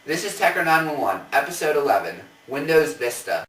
This is Tecker 911, Episode 11, Windows Vista.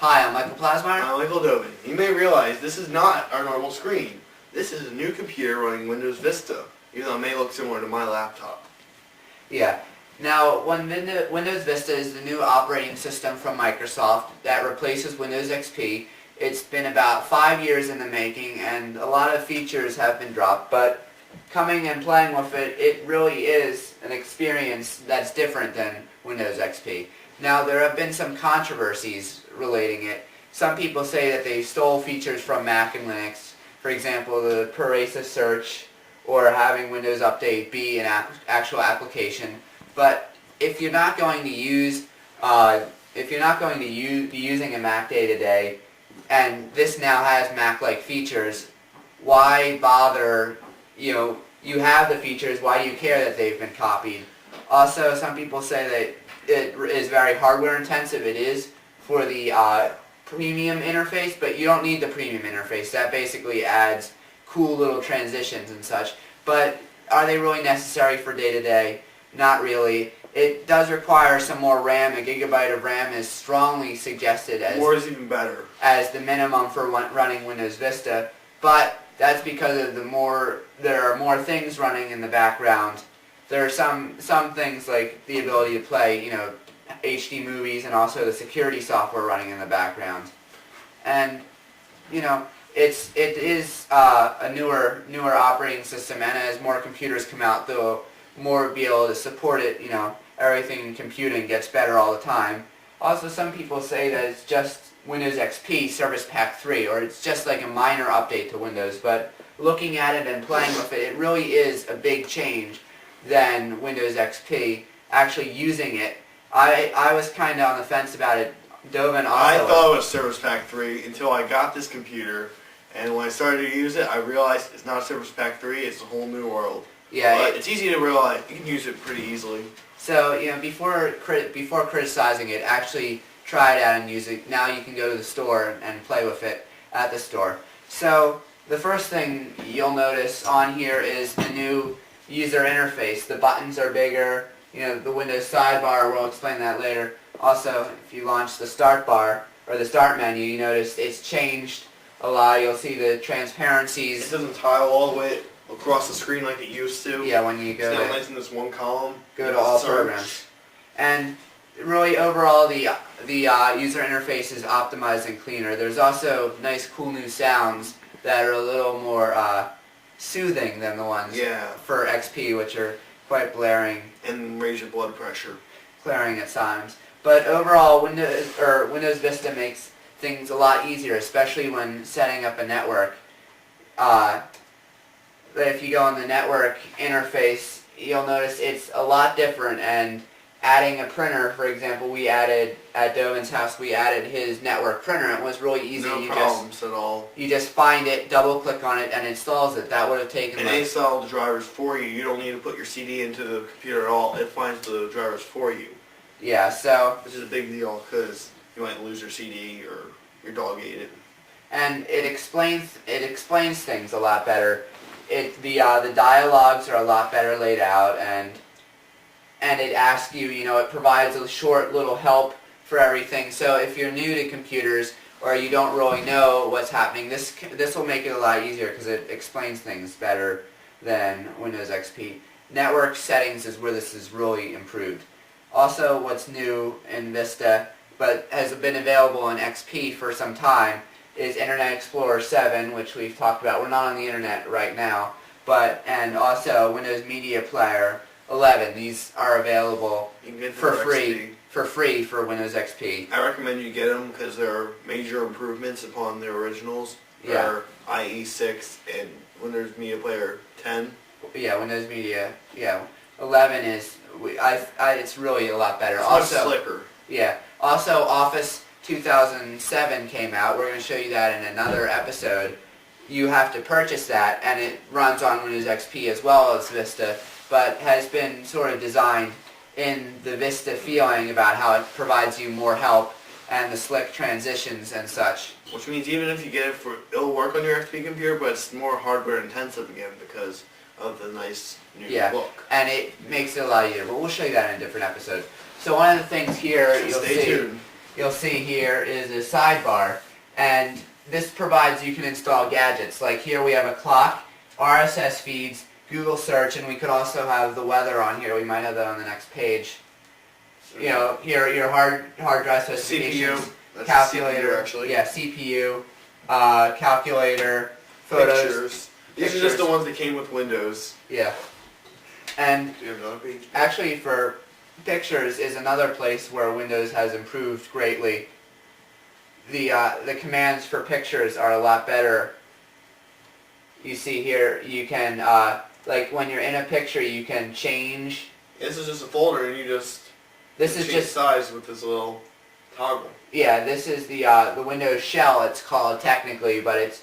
Hi, I'm Michael Plasmeier. I'm Michael Gdovin. You may realize this is not our normal screen. This is a new computer running Windows Vista, even though it may look similar to my laptop. Yeah. Now, Windows Vista is the new operating system from Microsoft that replaces Windows XP. It's been about 5 years in the making, and a lot of features have been dropped, but coming and playing with it, it really is an experience that's different than Windows XP. Now, there have been some controversies relating it. Some people say that they stole features from Mac and Linux, for example, the Pervasive search or having Windows Update be an actual application. But if you're not going to be using a Mac day to day, and this now has Mac-like features, why bother? You have the features. Why do you care that they've been copied? Also, some people say that it is very hardware intensive. It is for the premium interface, but you don't need the premium interface. That basically adds cool little transitions and such. But are they really necessary for day-to-day? Not really. It does require some more RAM. A gigabyte of RAM is strongly suggested as More is even better. As the minimum for running Windows Vista. But that's because of there are more things running in the background. There are some things like the ability to play, HD movies, and also the security software running in the background. And it is a newer operating system, and as more computers come out, they'll more be able to support it. Everything in computing gets better all the time. Also, some people say that it's just Windows XP Service Pack 3, or it's just like a minor update to Windows. But looking at it and playing with it, it really is a big change than Windows XP. Actually using it, I was kind of on the fence about it. Gdovin also. I thought it was Service Pack 3 until I got this computer, and when I started to use it, I realized it's not Service Pack 3, it's a whole new world. Yeah, but it's easy to realize. You can use it pretty easily. So, before criticizing it, actually try it out and use it. Now you can go to the store and play with it at the store. So, the first thing you'll notice on here is the new user interface. The buttons are bigger. The Windows sidebar, we'll explain that later. Also, if you launch the start bar, or the start menu, you notice it's changed a lot. You'll see the transparencies. It doesn't tile all the way across the screen like it used to. Yeah, when you go it's now to... nice in this one column. Go to all programs. And really, overall, the user interface is optimized and cleaner. There's also nice, cool new sounds that are a little more soothing than the ones for XP, which are quite blaring. And raise your blood pressure. Blaring at times. But overall, Windows Vista makes things a lot easier, especially when setting up a network. If you go on the network interface, you'll notice it's a lot different, and adding a printer, for example, we added, at Gdovin's house, we added his network printer. It was really easy. No problems at all. You just find it, double click on it, and installs it. That would have taken And they install the drivers for you. You don't need to put your CD into the computer at all. It finds the drivers for you. Yeah, so... Which is a big deal, because you might lose your CD or your dog ate it. And it explains things a lot better. The dialogues are a lot better laid out, and it asks you, it provides a short little help for everything. So if you're new to computers or you don't really know what's happening, this will make it a lot easier because it explains things better than Windows XP. Network settings is where this is really improved. Also, what's new in Vista, but has been available in XP for some time, is Internet Explorer 7, which we've talked about. We're not on the internet right now, and also Windows Media Player 11. These are available for free for Windows XP. I recommend you get them because they're major improvements upon the originals. Yeah. IE6 and Windows Media Player 10. Yeah, Windows Media. Yeah, 11 is. It's really a lot better. It's also much slicker. Yeah. Also, Office 2007 came out. We're going to show you that in another episode. You have to purchase that, and it runs on Windows XP as well as Vista, but has been sort of designed in the Vista feeling about how it provides you more help and the slick transitions and such. Which means even if you get it it'll work on your XP computer, but it's more hardware intensive again because of the nice new look. And it makes it a lot easier, but we'll show you that in a different episode. So one of the things here you'll see here is a sidebar, and this provides you can install gadgets. Like here we have a clock, RSS feeds, Google search, and we could also have the weather on here. We might have that on the next page. You know, here your hard drive specifications, CPU, that's calculator, CPU actually. Yeah, CPU, calculator, photos. Pictures. These are just the ones that came with Windows. Yeah. And Do you have another page? actually for pictures is another place where Windows has improved greatly. The commands for pictures are a lot better. You see here, you can, like when you're in a picture, you can change. This is just a folder, and you just change size with this little toggle. Yeah, this is the Windows shell. It's called technically, but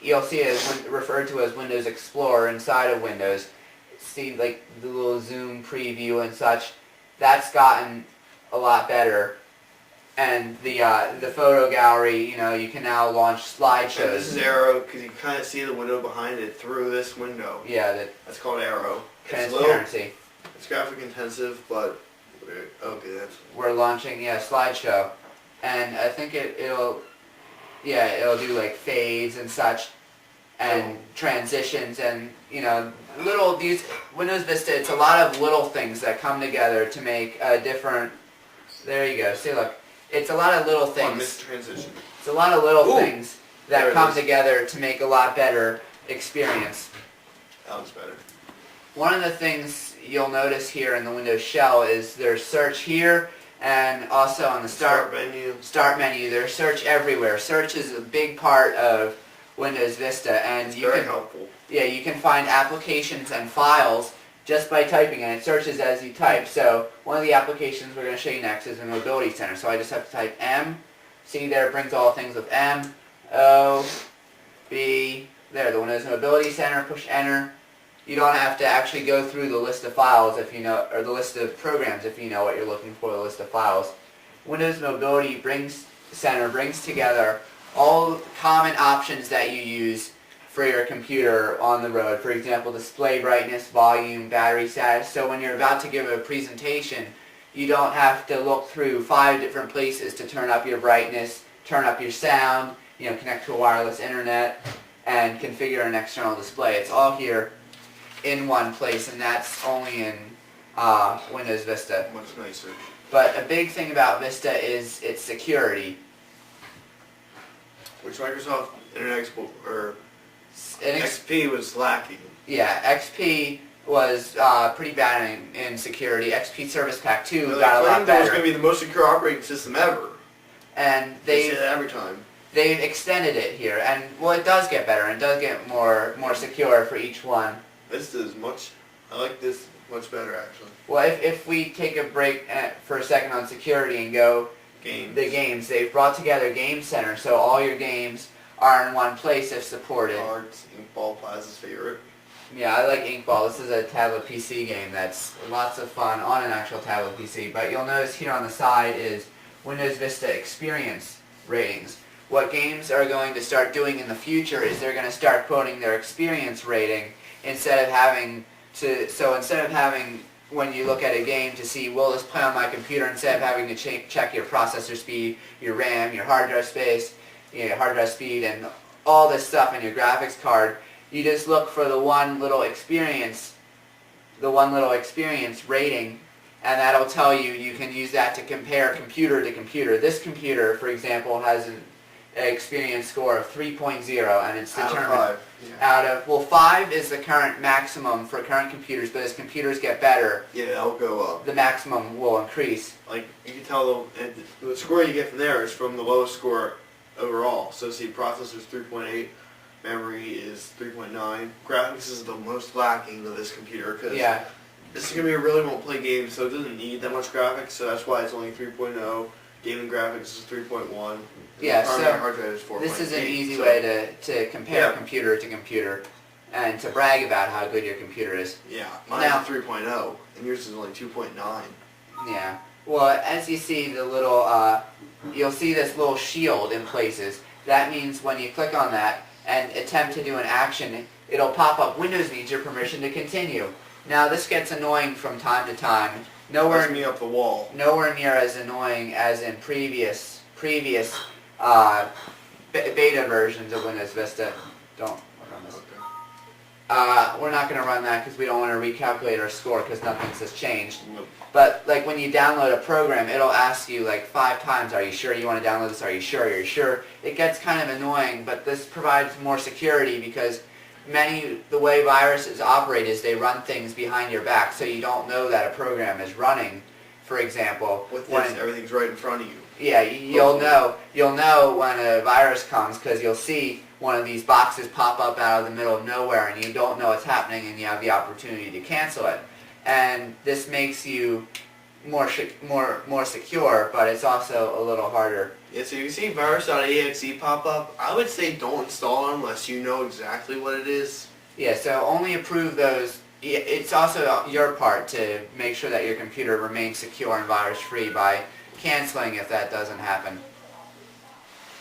you'll see it as referred to as Windows Explorer inside of Windows. See like the little zoom preview and such. That's gotten a lot better. And the photo gallery, you know, you can now launch slideshows. And this is Arrow because you kind of see the window behind it through this window. Yeah, that's called Arrow. Transparency. It's graphic intensive, but okay, we're launching slideshow, and I think it'll do like fades and such, and transitions, and you know these Windows Vista. It's a lot of little things that come together to make a different. There you go. See, look. It's a lot of little things. Transition. It's a lot of little things that come together to make a lot better experience. That looks better. One of the things you'll notice here in the Windows shell is there's search here, and also on the start menu. There's search everywhere. Search is a big part of Windows Vista, and it's very helpful. Yeah, you can find applications and files just by typing, and it searches as you type. So one of the applications we're going to show you next is the Mobility Center. So I just have to type M. See there, it brings all things with M, O, B. There, the Windows Mobility Center. Push Enter. You don't have to actually go through the list of files if you know, or the list of programs if you know what you're looking for. The list of files. Windows Mobility Center brings together all common options that you use for your computer on the road. For example, display brightness, volume, battery status. So when you're about to give a presentation, you don't have to look through 5 different places to turn up your brightness, turn up your sound, connect to a wireless internet, and configure an external display. It's all here in one place, and that's only in Windows Vista. Much nicer. But a big thing about Vista is its security. Which Microsoft Internet Explorer XP was lacking. Yeah, XP was pretty bad in security. XP Service Pack 2 got a lot better. That was going to be the most secure operating system ever. And they say that every time. They've extended it here, and well, it does get better, and it does get more secure for each one. This is I like this much better actually. Well, if we take a break for a second on security and go the games, they've brought together Game Center, so all your games are in one place if supported. Cards, Inkball, Plaza's favorite. Yeah, I like Inkball. This is a tablet PC game that's lots of fun on an actual tablet PC. But you'll notice here on the side is Windows Vista Experience ratings. What games are going to start doing in the future is they're going to start quoting their experience rating instead of having when you look at a game to see, will this play on my computer, instead of having to check your processor speed, your RAM, your hard drive space, hard drive speed, and all this stuff in your graphics card, you just look for the one little experience rating, and that'll tell you, you can use that to compare computer to computer. This computer, for example, has an experience score of 3.0, and it's determined out of 5. Yeah. out of, well, 5 is the current maximum for current computers, but as computers get better, Yeah, that'll go up. the maximum will increase. Like, you can tell the score you get from there is from the lowest score overall. So see, processor's 3.8, memory is 3.9. Graphics is the most lacking of this computer because Yeah. this is going to be a really won't play games, so it doesn't need that much graphics, so that's why it's only 3.0. Gaming graphics is 3.1. Yeah, Primary so hard drive is 4.8. this is an easy way to compare Yeah. computer to computer and to brag about how good your computer is. Yeah, mine's Now- 3.0, and yours is only 2.9. Yeah. Well, as you see the little, you'll see this little shield in places. That means when you click on that and attempt to do an action, it'll pop up, Windows needs your permission to continue. Now this gets annoying from time to time. Nowhere me up the wall. Nowhere near as annoying as in previous beta versions of Windows Vista. Don't work on this. We're not going to run that because we don't want to recalculate our score because nothing has changed. Nope. But like when you download a program, it'll ask you like 5 times, are you sure you want to download this? Are you sure? Are you sure? It gets kind of annoying, but this provides more security because the way viruses operate is they run things behind your back, so you don't know that a program is running. For example, With this, everything's right in front of you. Yeah, you'll know when a virus comes because you'll see one of these boxes pop up out of the middle of nowhere and you don't know what's happening and you have the opportunity to cancel it. And this makes you more secure, but it's also a little harder. Yeah, so you see virus.exe pop up. I would say don't install it unless you know exactly what it is. Yeah, so only approve those. It's also your part to make sure that your computer remains secure and virus-free by canceling if that doesn't happen.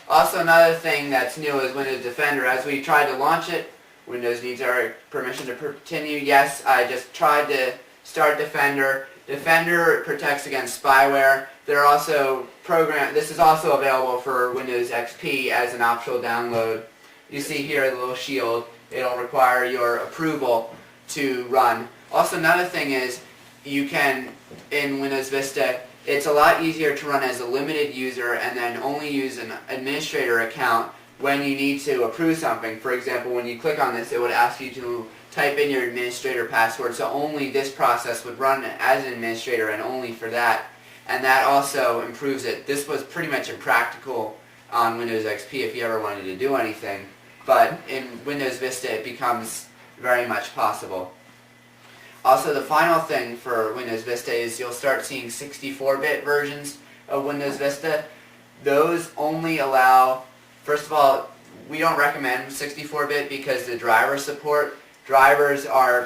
Also, another thing that's new is Windows Defender. As we tried to launch it, Windows needs our permission to continue. Yes, I just tried to start Defender. Defender protects against spyware. There are also this is also available for Windows XP as an optional download. You see here the little shield. It'll require your approval to run. Also, another thing is you can, in Windows Vista, it's a lot easier to run as a limited user and then only use an administrator account when you need to approve something. For example, when you click on this, it would ask you to type in your administrator password, so only this process would run as an administrator and only for that. And that also improves it. This was pretty much impractical on Windows XP if you ever wanted to do anything, but in Windows Vista it becomes very much possible. Also, the final thing for Windows Vista is you'll start seeing 64-bit versions of Windows Vista. Those only allow, first of all, we don't recommend 64-bit because the driver support. Drivers are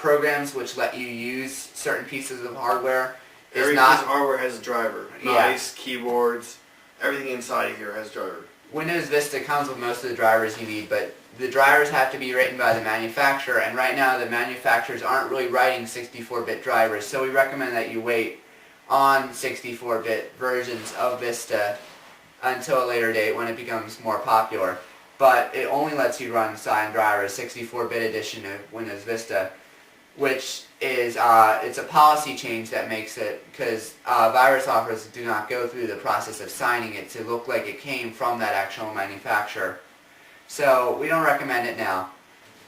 programs which let you use certain pieces of hardware. Every piece of hardware has a driver. Mice, keyboards, everything inside of here has a driver. Windows Vista comes with most of the drivers you need, but the drivers have to be written by the manufacturer, and right now the manufacturers aren't really writing 64-bit drivers, so we recommend that you wait on 64-bit versions of Vista until a later date when it becomes more popular. But it only lets you run Cyan drivers, 64-bit edition of Windows Vista, which is it's a policy change that makes it, because virus offers do not go through the process of signing it to look like it came from that actual manufacturer. So we don't recommend it now.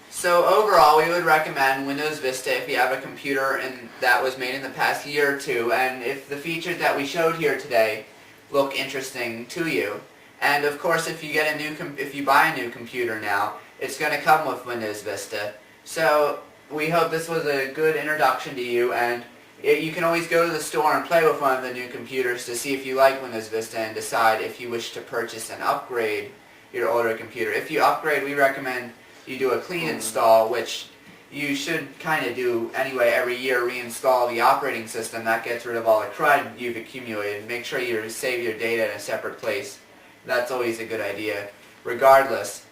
So overall, we would recommend Windows Vista if you have a computer that was made in the past year or two, and if the features that we showed here today look interesting to you. And of course, if you buy a new computer now, it's going to come with Windows Vista. So we hope this was a good introduction to you, and you can always go to the store and play with one of the new computers to see if you like Windows Vista and decide if you wish to purchase and upgrade your older computer. If you upgrade, we recommend you do a clean install, which you should kind of do anyway every year. Reinstall the operating system. That gets rid of all the crud you've accumulated. Make sure you save your data in a separate place. That's always a good idea, regardless.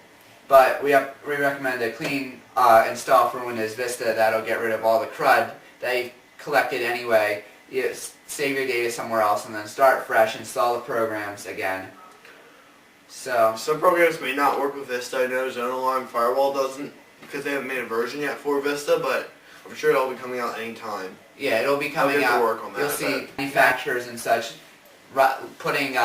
But we recommend a clean install for Windows Vista. That'll get rid of all the crud that you collected anyway. You save your data somewhere else and then start fresh, install the programs again. So some programs may not work with Vista. I know Zone Alarm Firewall doesn't because they haven't made a version yet for Vista, but I'm sure it'll be coming out anytime. Yeah, it'll be coming I'll get to out. work on that, You'll see manufacturers and such putting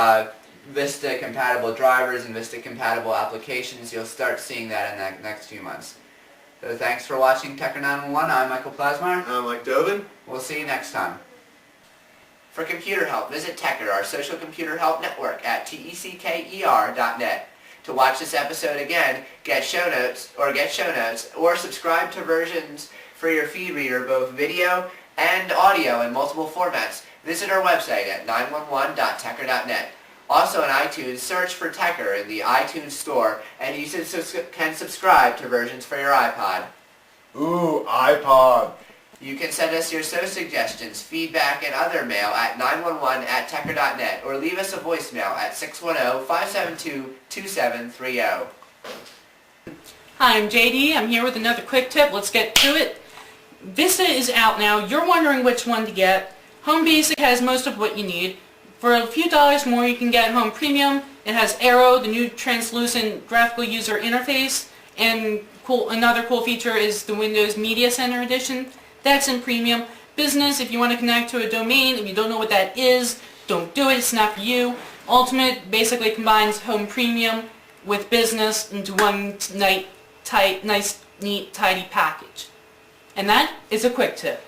Vista compatible drivers and Vista compatible applications. You'll start seeing that in the next few months. So thanks for watching Tecker 911. I'm Michael Plasmeier. I'm Mike Gdovin. We'll see you next time. For computer help, visit Tecker, our social computer help network at tecker.net. To watch this episode again, get show notes, or subscribe to versions for your feed reader, both video and audio in multiple formats. Visit our website at 911.tecker.net. Also on iTunes, search for Tecker in the iTunes store, and you can subscribe to versions for your iPod. Ooh, iPod. You can send us your show suggestions, feedback, and other mail at 911@tecker.net, or leave us a voicemail at 610-572-2730. Hi, I'm JD. I'm here with another quick tip. Let's get to it. Vista is out now. You're wondering which one to get. Home Basic has most of what you need. For a few dollars more, you can get Home Premium. It has Aero, the new translucent graphical user interface, and another cool feature is the Windows Media Center Edition. That's in Premium. Business, if you want to connect to a domain, if you don't know what that is, don't do it. It's not for you. Ultimate basically combines Home Premium with Business into one nice, neat, tidy package. And that is a quick tip.